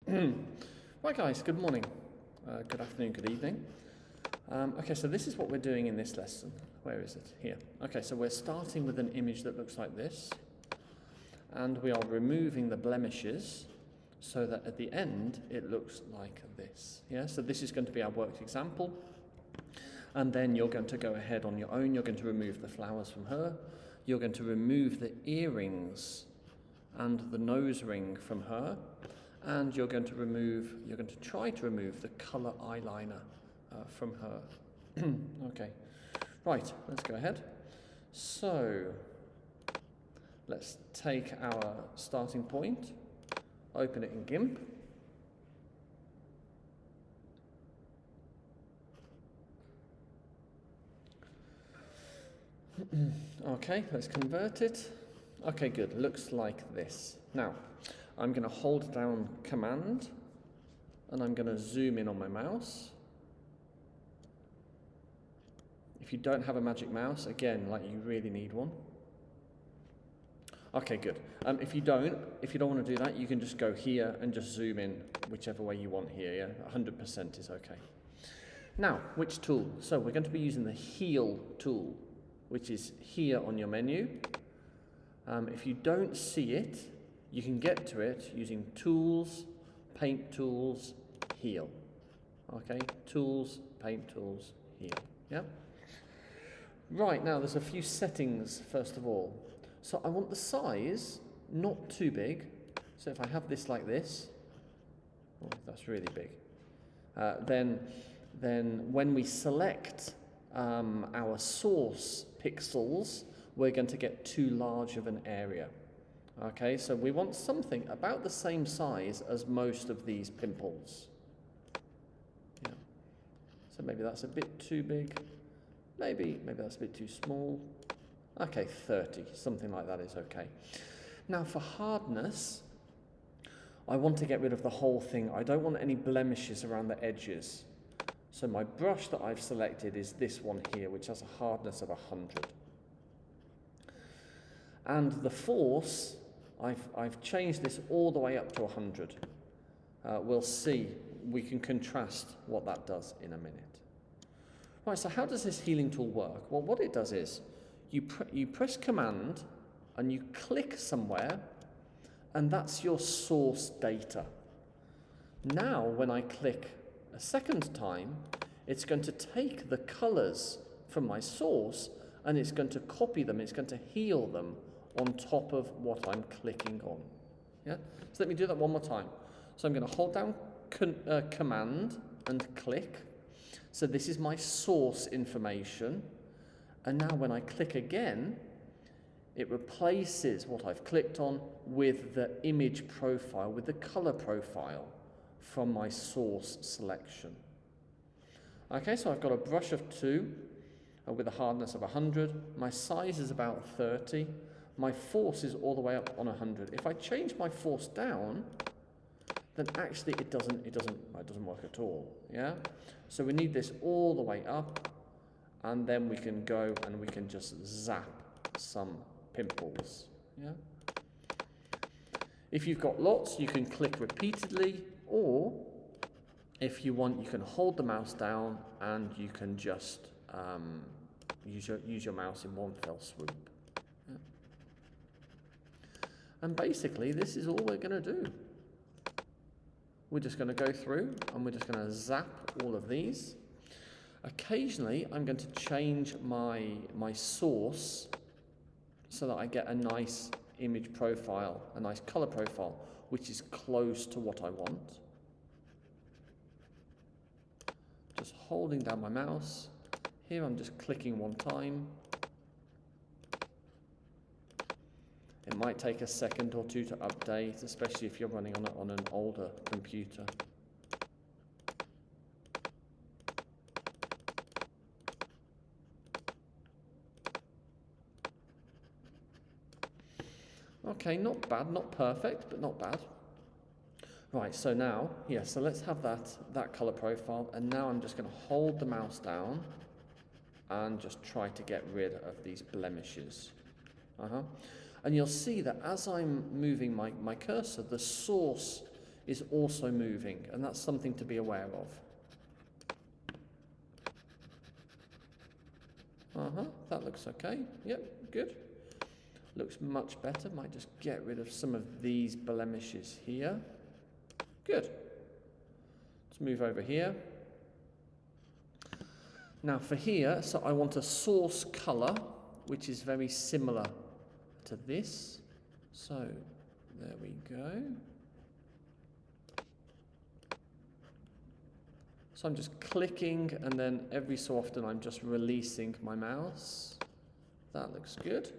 Right guys, good morning, good afternoon, good evening. Okay, so this is what we're doing in this lesson. Where is it? Here. Okay, so we're starting with an image that looks like this, and we are removing the blemishes so that at the end it looks like this. Yeah, so this is going to be our worked example, and then you're going to go ahead on your own. You're going to remove the flowers from her. You're going to remove the earrings and the nose ring from her, and you're going to try to remove the colour eyeliner from her. Okay, right, let's go ahead. So, let's take our starting point, open it in GIMP. Okay, let's convert it. Okay, good, looks like this. Now, I'm going to hold down Command, and I'm going to zoom in on my mouse. If you don't have a magic mouse, again, like you really need one. Okay, good. If you don't want to do that, you can just go here and just zoom in whichever way you want here, yeah? 100% is okay. Now, which tool? So we're going to be using the Heal tool, which is here on your menu. If you don't see it, you can get to it using Tools, Paint Tools, Heal. Okay, Tools, Paint Tools, Heal. Yeah? Right, now there's a few settings first of all. So I want the size not too big. So if I have this like this, oh, that's really big. Then when we select our source pixels, we're going to get too large of an area. Okay, so we want something about the same size as most of these pimples. Yeah. So maybe that's a bit too big. Maybe that's a bit too small. Okay, 30, something like that is okay. Now for hardness, I want to get rid of the whole thing. I don't want any blemishes around the edges. So my brush that I've selected is this one here, which has a hardness of 100. And the force, I've changed this all the way up to 100. We'll see, we can contrast what that does in a minute. Right, so how does this healing tool work? Well, what it does is, you press Command, and you click somewhere, and that's your source data. Now, when I click a second time, it's going to take the colours from my source, and it's going to copy them, it's going to heal them on top of what I'm clicking on. Yeah? So let me do that one more time. So I'm going to hold down Command and click. So this is my source information. And now when I click again, it replaces what I've clicked on with the image profile, with the color profile from my source selection. Okay, so I've got a brush of 2 with a hardness of 100. My size is about 30. My force is all the way up on 100. If I change my force down, then actually it doesn't work at all. Yeah? So we need this all the way up, and then we can go and we can just zap some pimples. Yeah? If you've got lots, you can click repeatedly, or if you want, you can hold the mouse down and you can just use your mouse in one fell swoop. Yeah? And basically, this is all we're going to do. We're just going to go through and we're just going to zap all of these. Occasionally, I'm going to change my source so that I get a nice image profile, a nice color profile, which is close to what I want. Just holding down my mouse. Here I'm just clicking one time. It might take a second or two to update, especially if you're running on an older computer. Okay, not bad, not perfect, but not bad. Right, so now, so let's have that color profile, and now I'm just going to hold the mouse down and just try to get rid of these blemishes. And you'll see that as I'm moving my cursor, the source is also moving, and that's something to be aware of. That looks okay. Yep, good. Looks much better. Might just get rid of some of these blemishes here. Good. Let's move over here. Now for here, so I want a source color, which is very similar to this. So there we go. So I'm just clicking, and then every so often I'm just releasing my mouse. That looks good.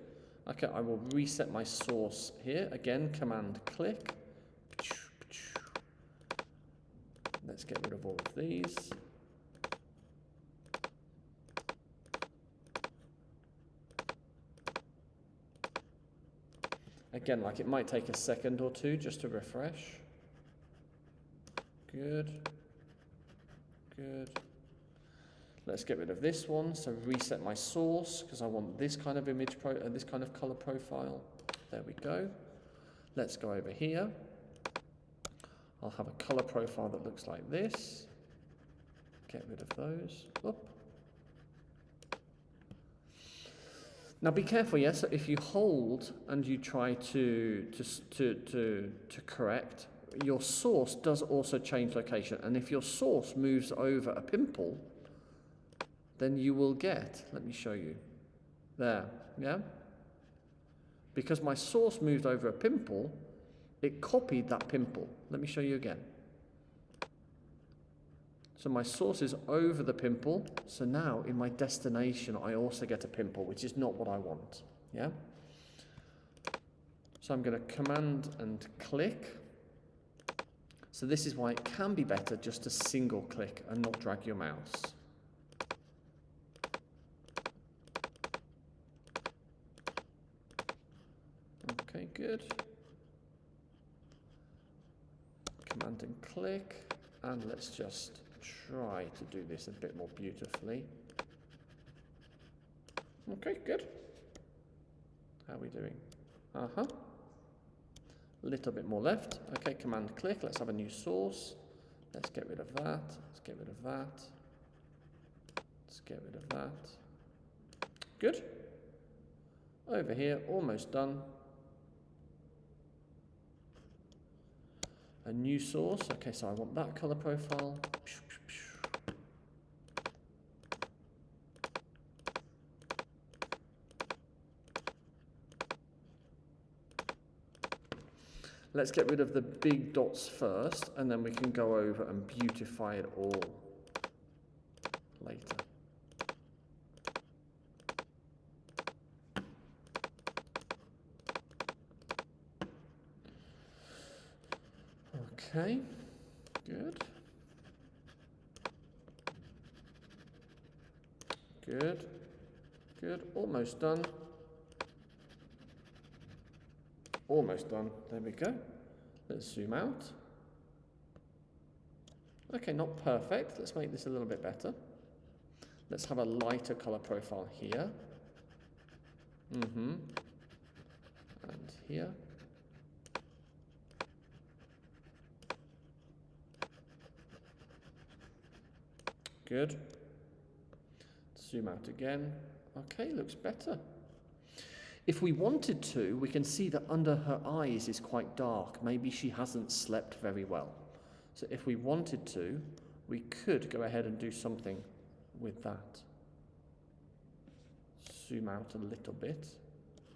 Okay, I will reset my source here. Again, command click. Let's get rid of all of these. Again, like it might take a second or two just to refresh. Good. Good. Let's get rid of this one. So reset my source because I want this kind of this kind of color profile. There we go. Let's go over here. I'll have a color profile that looks like this. Get rid of those. Oop. Now be careful, yes. So if you hold and you try to correct, your source does also change location, and if your source moves over a pimple, then you will get, let me show you, there, yeah? Because my source moved over a pimple, it copied that pimple. Let me show you again. So my source is over the pimple, so now in my destination I also get a pimple, which is not what I want, yeah? So I'm going to command and click. So this is why it can be better just to single click and not drag your mouse. Okay, good. Command and click, and let's just try to do this a bit more beautifully. Okay, good. How are we doing? Little bit more left. Okay, command click. Let's have a new source. Let's get rid of that. Let's get rid of that. Let's get rid of that. Good. Over here, almost done. A new source. Okay, so I want that color profile. Let's get rid of the big dots first, and then we can go over and beautify it all later. Okay, good. Good, good, almost done. Almost done. There we go. Let's zoom out. Okay, not perfect. Let's make this a little bit better. Let's have a lighter color profile here. And here. Good. Zoom out again. Okay, looks better. If we wanted to, we can see that under her eyes is quite dark. Maybe she hasn't slept very well. So if we wanted to, we could go ahead and do something with that. Zoom out a little bit.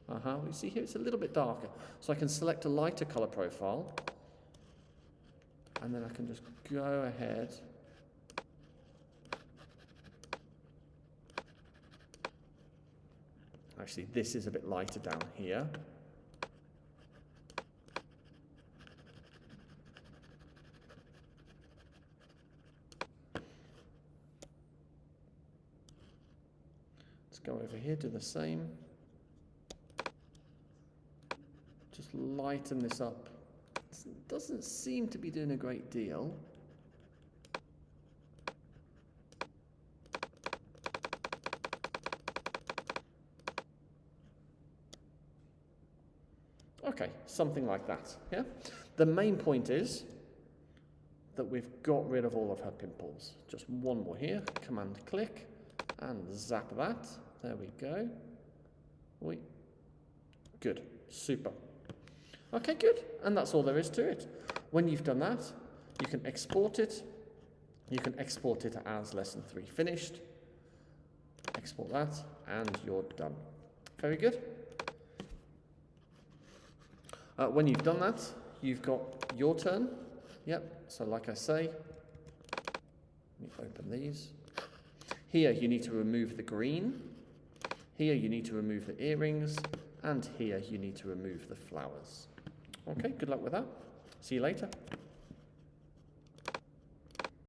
You see here it's a little bit darker. So I can select a lighter color profile, and then I can just go ahead . Actually, this is a bit lighter down here. Let's go over here, do the same. Just lighten this up. It doesn't seem to be doing a great deal. Okay, something like that, yeah? The main point is that we've got rid of all of her pimples. Just one more here, Command click, and zap that. There we go. Oi. Good, super. Okay, good, and that's all there is to it. When you've done that, you can export it. You can export it as lesson 3 finished. Export that, and you're done. Very good. When you've done that, you've got your turn. Yep, so like I say, let me open these. Here you need to remove the green. Here you need to remove the earrings. And here you need to remove the flowers. Okay, good luck with that. See you later.